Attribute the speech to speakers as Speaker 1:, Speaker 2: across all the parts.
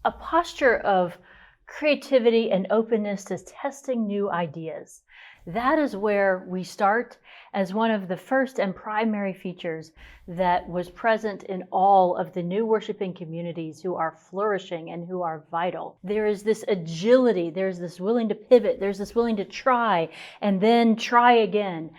Speaker 1: a posture of creativity and openness to testing new ideas. That is where we start as one of the first and primary features that was present in all of the new worshiping communities who are flourishing and who are vital. There is this agility, there's this willing to pivot, there's this willing to try and then try again.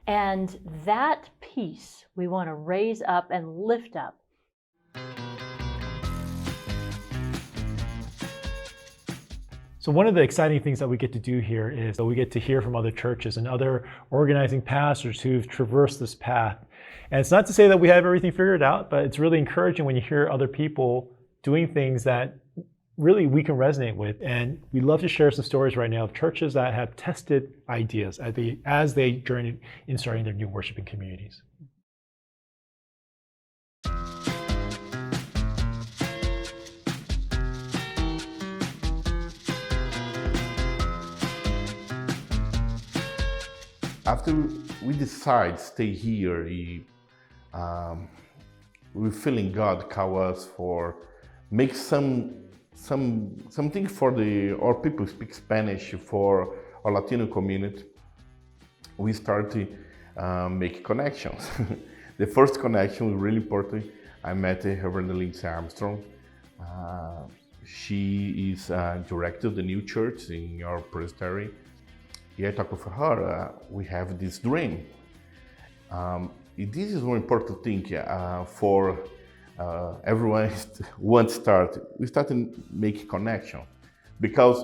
Speaker 1: And that piece we want to raise up and lift up.
Speaker 2: So one of the exciting things that we get to do here is that we get to hear from other churches and other organizing pastors who've traversed this path. And it's not to say that we have everything figured out, but it's really encouraging when you hear other people doing things that really we can resonate with. And we love to share some stories right now of churches that have tested ideas as they journey in starting their new worshiping communities.
Speaker 3: After we decide to stay here, we're feeling God call us for make something for our people who speak Spanish for our Latino community. We start to make connections. The first connection was really important. I met Reverend Lindsay Armstrong. She is director of the new church in our presbytery. I talked with her, we have this dream. This is one important thing for everyone who wants to start. We started making connection because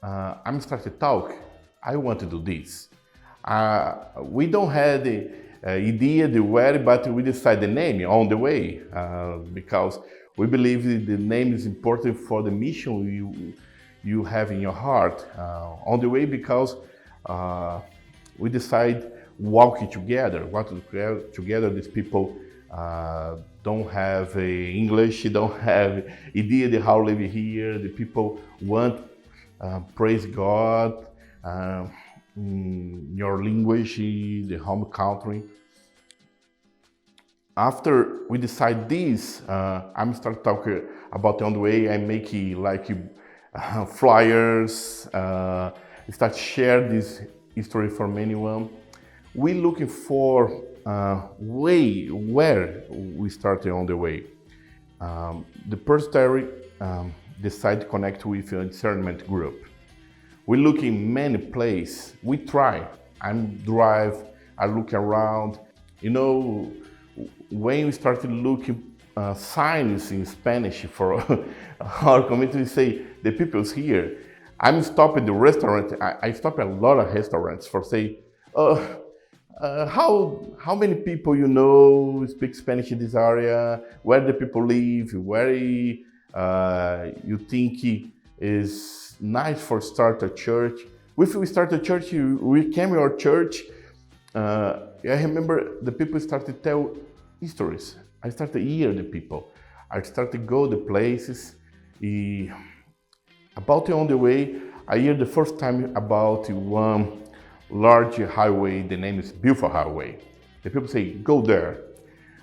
Speaker 3: I'm starting to talk. I want to do this. We don't have the idea, the where, but we decide the name on the way because we believe the name is important for the mission you have in your heart on the way because we decide walking together, together. These people don't have English, don't have idea of how to live here. The people want praise God, your language, the home country. After we decide this, I'm start talking about on the way. I make like flyers. Start share this history from anyone. We're looking for way where we started on the way. The presbytery decided to connect with a discernment group. We look in many places. We try. I drive. I look around. You know, when we started looking signs in Spanish for our community, we say the people's here. I'm stopping the restaurant. I stop at a lot of restaurants for say, how many people you know speak Spanish in this area? Where the people live? Where you think is nice for start a church? If we start a church, we came to our church. I remember the people started to tell stories. I started to hear the people. I started to go the places. About on the way, I hear the first time about one large highway, the name is Beaufort Highway. The people say, go there.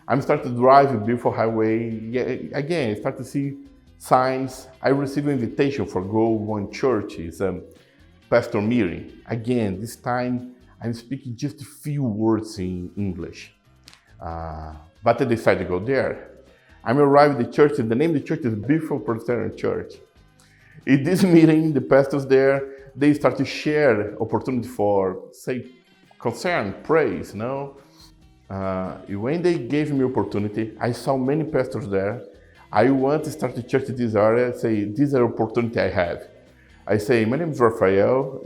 Speaker 3: I'm starting to drive Beaufort Highway. Yeah, again, I start to see signs. I received an invitation for go one church, it's pastor meeting. Again, this time I'm speaking just a few words in English. But I decided to go there. I'm arrived at the church, and the name of the church is Beaufort Presbyterian Church. In this meeting, the pastors there, they start to share opportunity for, say, concern, praise, no? When they gave me opportunity, I saw many pastors there. I want to start a church in this area, say, this is an opportunity I have. I say, my name is Rafael.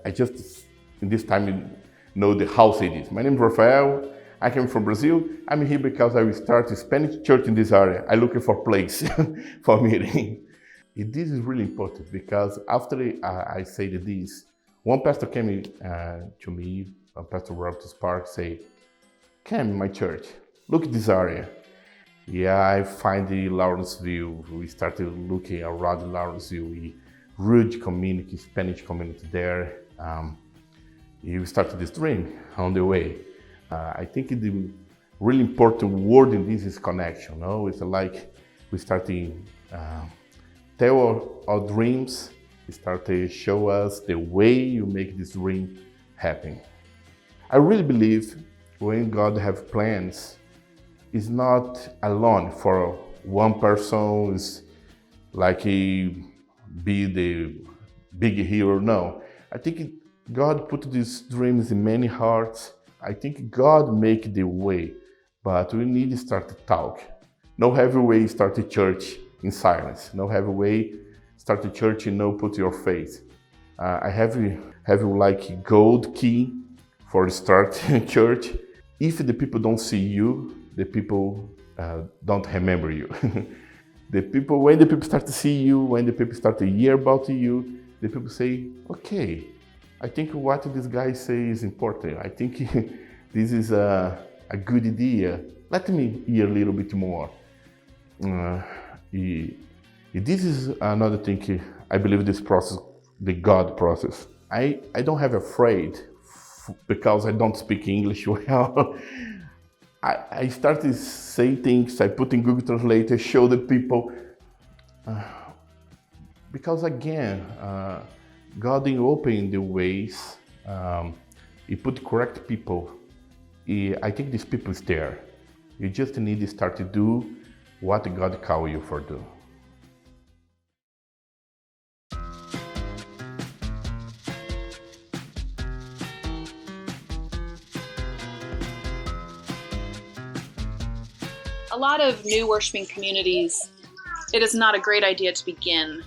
Speaker 3: I just, in this time, know the house it is. My name is Rafael. I came from Brazil. I'm here because I will start a Spanish church in this area. I'm looking for a place for meeting. This is really important because after I said this, one pastor came to me, Pastor Robert Sparks, say, come in my church, look at this area. Yeah, I find the Lawrenceville. We started looking around Lawrenceville, a huge community, Spanish community there. You started this dream on the way. I think the really important word in this is connection. No? It's like we starting tell our dreams, start to show us the way you make this dream happen. I really believe when God have plans, it's not alone for one person, is like he be the big hero. No, I think God put these dreams in many hearts. I think God make the way, but we need to start to talk. No heavy way start the church in silence. No heavy way start the church and no put your faith. I have like gold key for start church. If the people don't see you, the people don't remember you. When the people start to see you, when the people start to hear about you, the people say, okay, I think what this guy says is important. I think this is a good idea. Let me hear a little bit more. This is another thing, I believe this process, the God process. I don't have afraid because I don't speak English well. I start to say things, I put in Google Translator, show the people. Because again, God didn't open the ways, He put correct people. I think these people is there. You just need to start to do what God called you for do.
Speaker 4: A lot of new worshiping communities, it is not a great idea to begin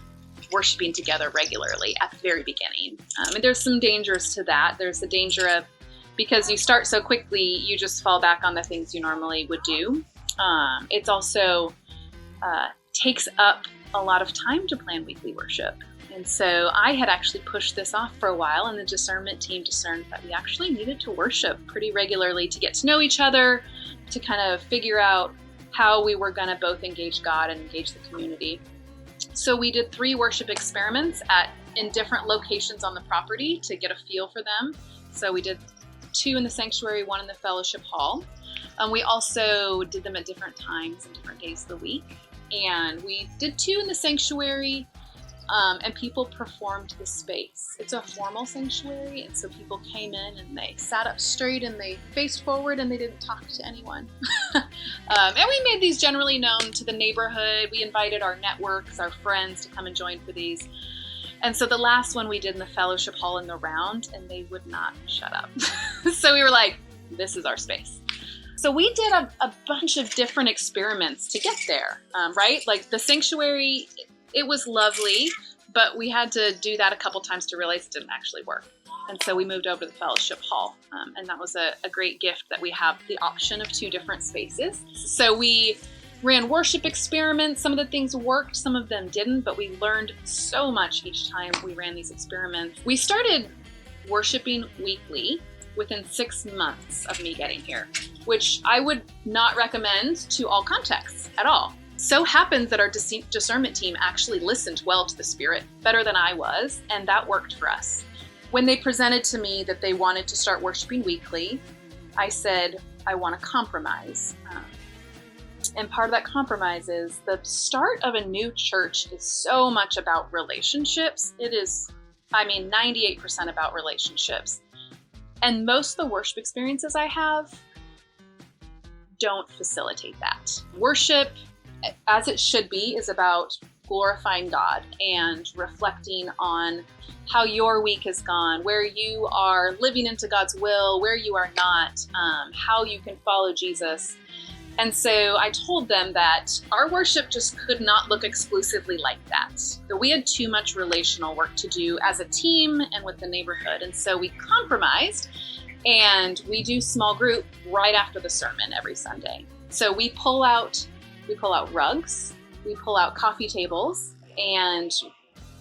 Speaker 4: worshiping together regularly at the very beginning. And there's some dangers to that. There's the danger of, because you start so quickly, you just fall back on the things you normally would do. It's also takes up a lot of time to plan weekly worship. And so I had actually pushed this off for a while, and the discernment team discerned that we actually needed to worship pretty regularly to get to know each other, to kind of figure out how we were going to both engage God and engage the community. So we did 3 worship experiments in different locations on the property to get a feel for them. So we did 2 in the sanctuary, 1 in the fellowship hall. We also did them at different times and different days of the week. And we did 2 in the sanctuary, and people performed the space. It's a formal sanctuary, and so people came in and they sat up straight and they faced forward and they didn't talk to anyone. And we made these generally known to the neighborhood. We invited our networks, our friends to come and join for these. And so the last one we did in the fellowship hall in the round, and they would not shut up. So we were like, this is our space. So we did a bunch of different experiments to get there, right? Like the sanctuary, it was lovely, but we had to do that a couple times to realize it didn't actually work. And so we moved over to the fellowship hall, and that was a great gift that we have the option of 2 different spaces. So we ran worship experiments. Some of the things worked, some of them didn't, but we learned so much each time we ran these experiments. We started worshiping weekly within 6 months of me getting here, which I would not recommend to all contexts at all. So happens that our discernment team actually listened well to the Spirit, better than I was, and that worked for us. When they presented to me that they wanted to start worshiping weekly, I said, I want to compromise. And part of that compromise is the start of a new church is so much about relationships. It is, 98% about relationships. And most of the worship experiences I have don't facilitate that. Worship, as it should be, is about glorifying God and reflecting on how your week has gone, where you are living into God's will, where you are not, how you can follow Jesus. And so I told them that our worship just could not look exclusively like that. That we had too much relational work to do as a team and with the neighborhood. And so we compromised, and we do small group right after the sermon every Sunday. So we pull out rugs, we pull out coffee tables, and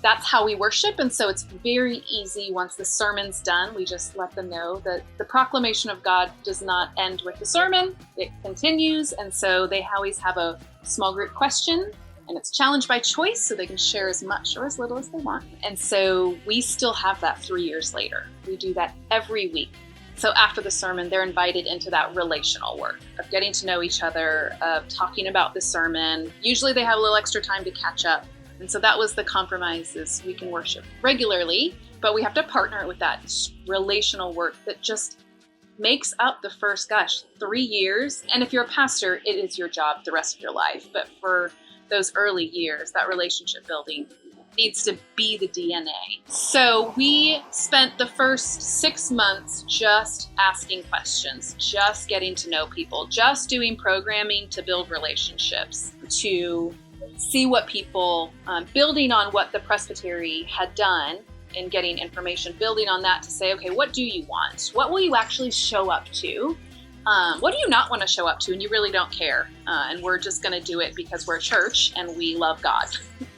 Speaker 4: that's how we worship. And so it's very easy. Once the sermon's done, we just let them know that the proclamation of God does not end with the sermon, it continues. And so they always have a small group question, and it's challenge by choice, so they can share as much or as little as they want. And so we still have that 3 years later. We do that every week. So after the sermon, they're invited into that relational work of getting to know each other, of talking about the sermon. Usually they have a little extra time to catch up. And so that was the compromise, is we can worship regularly, but we have to partner with that relational work that just makes up the first, 3 years. And if you're a pastor, it is your job the rest of your life. But for those early years, that relationship building needs to be the DNA. So we spent the first 6 months just asking questions, just getting to know people, just doing programming to build relationships, to see what people, building on what the presbytery had done in getting information, building on that to say, okay, what do you want? What will you actually show up to? What do you not want to show up to and you really don't care? And we're just going to do it because we're a church and we love God.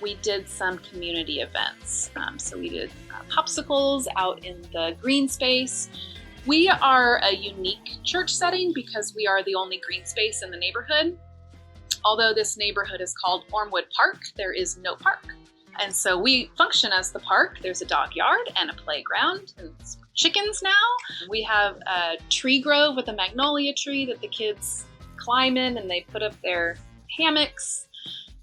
Speaker 4: We did some community events. So we did popsicles out in the green space. We are a unique church setting because we are the only green space in the neighborhood. Although this neighborhood is called Ormwood Park, there is no park. And so we function as the park. There's a dog yard and a playground and chickens now. We have a tree grove with a magnolia tree that the kids climb in and they put up their hammocks.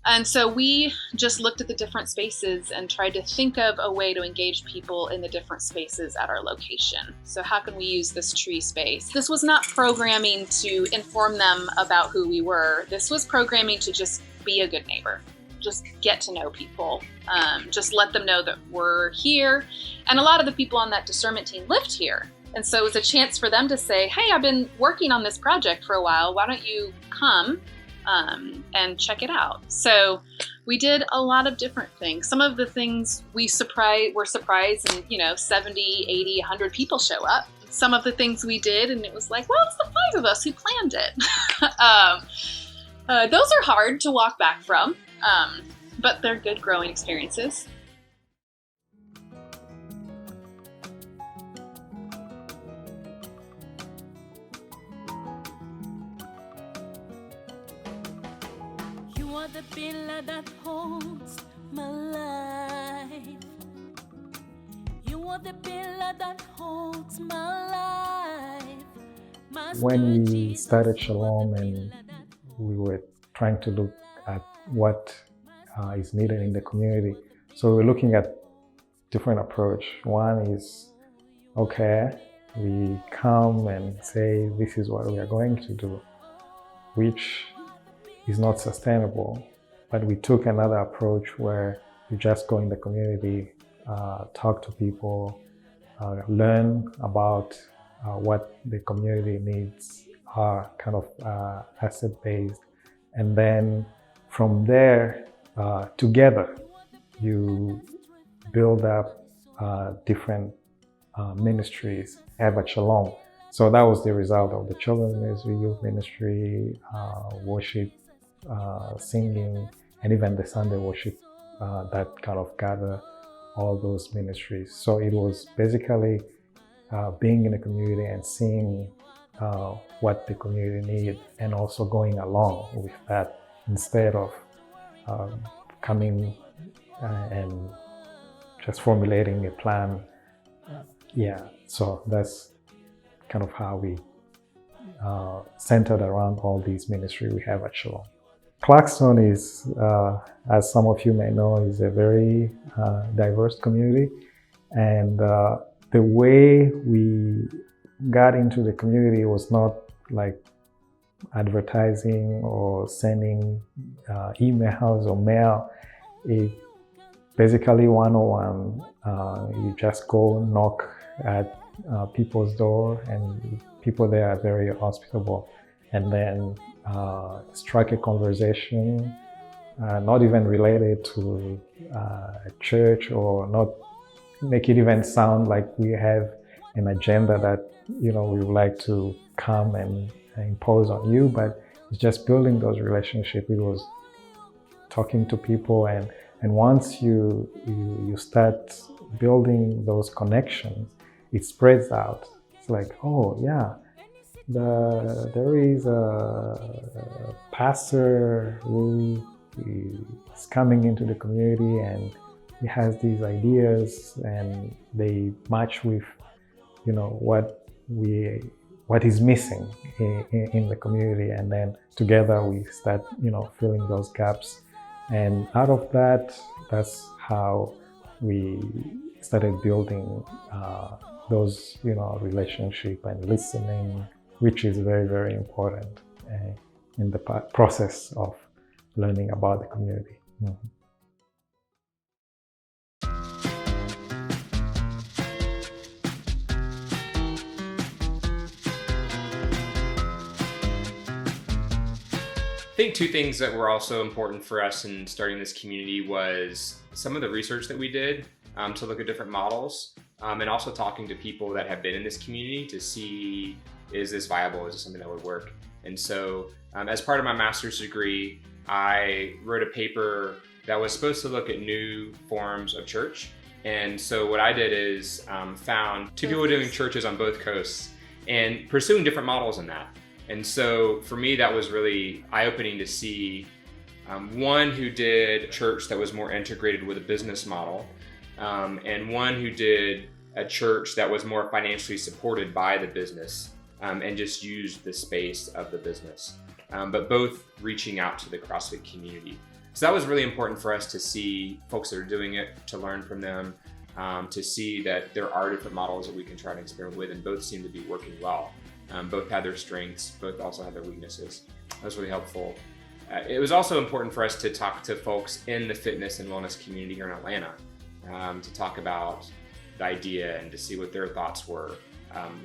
Speaker 4: And so we just looked at the different spaces and tried to think of a way to engage people in the different spaces at our location. So how can we use this tree space? This was not programming to inform them about who we were. This was programming to just be a good neighbor. Just get to know people. Just let them know that we're here. And a lot of the people on that discernment team lived here. And so it was a chance for them to say, hey, I've been working on this project for a while. Why don't you come and check it out? So we did a lot of different things. Some of the things were surprised and, 70, 80, 100 people show up. Some of the things we did, and it was like, well, it's the 5 of us who planned it. Those are hard to walk back from. But they're good growing experiences.
Speaker 5: You are the pillar that holds my life. You are the pillar that holds my life.
Speaker 6: When we started Shalom and we were trying to look at what is needed in the community. So we're looking at different approach. One is, okay, we come and say, this is what we are going to do, which is not sustainable. But we took another approach where you just go in the community, talk to people, learn about what the community needs are, kind of asset-based. And then from there, together, you build up different ministries at Shalom. So that was the result of the children's ministry, youth ministry, worship, singing, and even the Sunday worship that kind of gather all those ministries. So it was basically being in the community and seeing what the community needed and also going along with that instead of coming and just formulating a plan. So that's kind of how we centered around all these ministries we have at Shalom. Clarkson is, as some of you may know, is a very diverse community. And the way we got into the community was not like advertising or sending emails or mail. It basically one-on-one. You just go knock at people's door, and people there are very hospitable, and then strike a conversation, not even related to a church, or not make it even sound like we have an agenda that we would like to come and impose on you, but it's just building those relationships. It was talking to people, and once you start building those connections, it spreads out. It's like, oh yeah, there is a pastor who is coming into the community and he has these ideas and they match with what is missing in the community, and then together we start filling those gaps And out of that, that's how we started building those, relationship and listening, which is very, very important in the process of learning about the community. Mm-hmm.
Speaker 7: I think two things that were also important for us in starting this community was some of the research that we did to look at different models, and also talking to people that have been in this community to see, is this viable? Is this something that would work? And so as part of my master's degree, I wrote a paper that was supposed to look at new forms of church. And so what I did is found two people doing churches on both coasts and pursuing different models in that. And so for me, that was really eye-opening to see one who did church that was more integrated with a business model, and one who did a church that was more financially supported by the business and just used the space of the business, but both reaching out to the CrossFit community. So that was really important for us to see folks that are doing it, to learn from them, to see that there are different models that we can try to experiment with, and both seem to be working well. Both had their strengths, both also had their weaknesses. That was really helpful. It was also important for us to talk to folks in the fitness and wellness community here in Atlanta, to talk about the idea and to see what their thoughts were.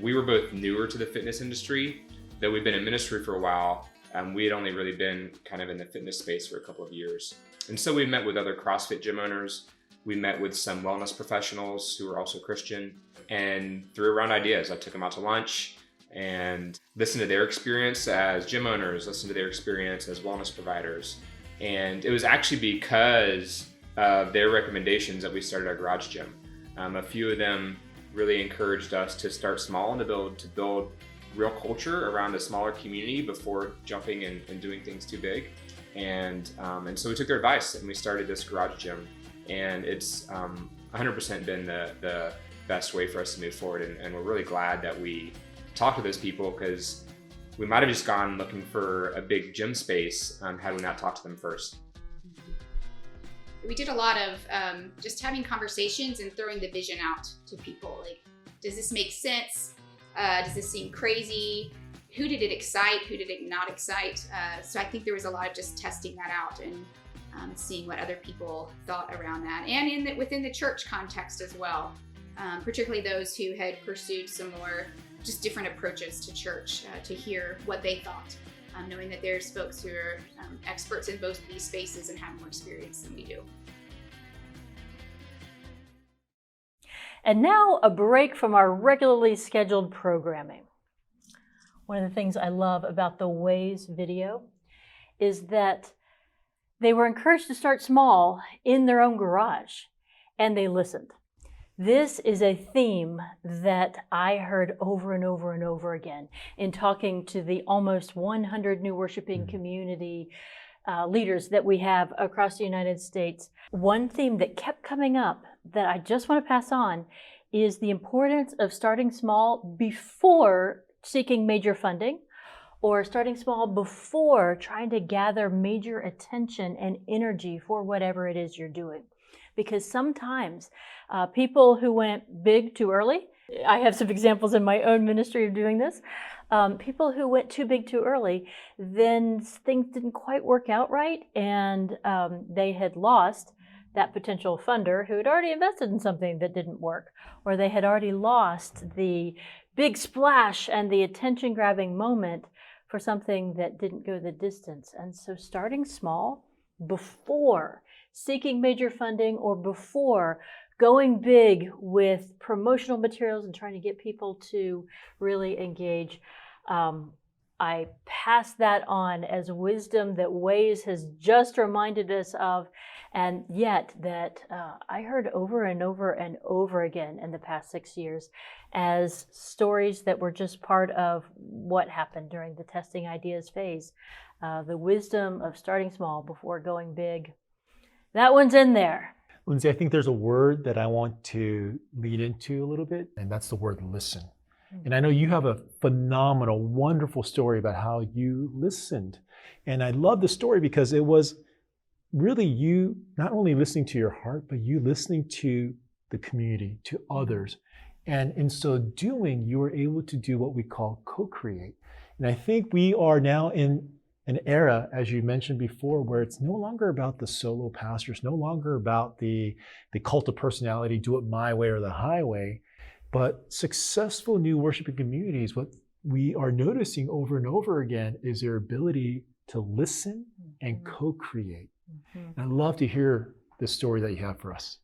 Speaker 7: We were both newer to the fitness industry, though we've been in ministry for a while. We had only really been kind of in the fitness space for a couple of years. And so we met with other CrossFit gym owners. We met with some wellness professionals who were also Christian and threw around ideas. I took them out to lunch and listened to their experience as gym owners, listened to their experience as wellness providers. And it was actually because of their recommendations that we started our garage gym. A few of them really encouraged us to start small and to build real culture around a smaller community before jumping and doing things too big. And so we took their advice and we started this garage gym. And it's 100% been the best way for us to move forward. And we're really glad that we talk to those people, because we might have just gone looking for a big gym space had we not talked to them first.
Speaker 8: We did a lot of just having conversations and throwing the vision out to people. Like, does this make sense? Does this seem crazy? Who did it excite? Who did it not excite? So I think there was a lot of just testing that out and seeing what other people thought around that, and within the church context as well, particularly those who had pursued some more just different approaches to church, to hear what they thought, knowing that there's folks who are experts in both of these spaces and have more experience than we do.
Speaker 1: And now a break from our regularly scheduled programming. One of the things I love about the Ways video is that they were encouraged to start small in their own garage, and they listened. This is a theme that I heard over and over and over again in talking to the almost 100 new worshiping community leaders that we have across the United States. One theme that kept coming up that I just want to pass on is the importance of starting small before seeking major funding, or starting small before trying to gather major attention and energy for whatever it is you're doing. Because sometimes people who went big too early, I have some examples in my own ministry of doing this, people who went too big too early, then things didn't quite work out right, and they had lost that potential funder who had already invested in something that didn't work, or they had already lost the big splash and the attention-grabbing moment for something that didn't go the distance. And so starting small before seeking major funding, or before going big with promotional materials and trying to get people to really engage, I pass that on as wisdom that Ways has just reminded us of, and yet that I heard over and over and over again in the past 6 years as stories that were just part of what happened during the testing ideas phase. The wisdom of starting small before going big. That one's in there.
Speaker 2: Lindsay, I think there's a word that I want to lead into a little bit, and that's the word listen. And I know you have a phenomenal, wonderful story about how you listened. And I love the story because it was really you not only listening to your heart, but you listening to the community, to others. And in so doing, you are able to do what we call co-create. And I think we are now in an era, as you mentioned before, where it's no longer about the solo pastors, no longer about the cult of personality, do it my way or the highway, but successful new worshiping communities, what we are noticing over and over again is their ability to listen and co-create. I'd love to hear the story that you have for us.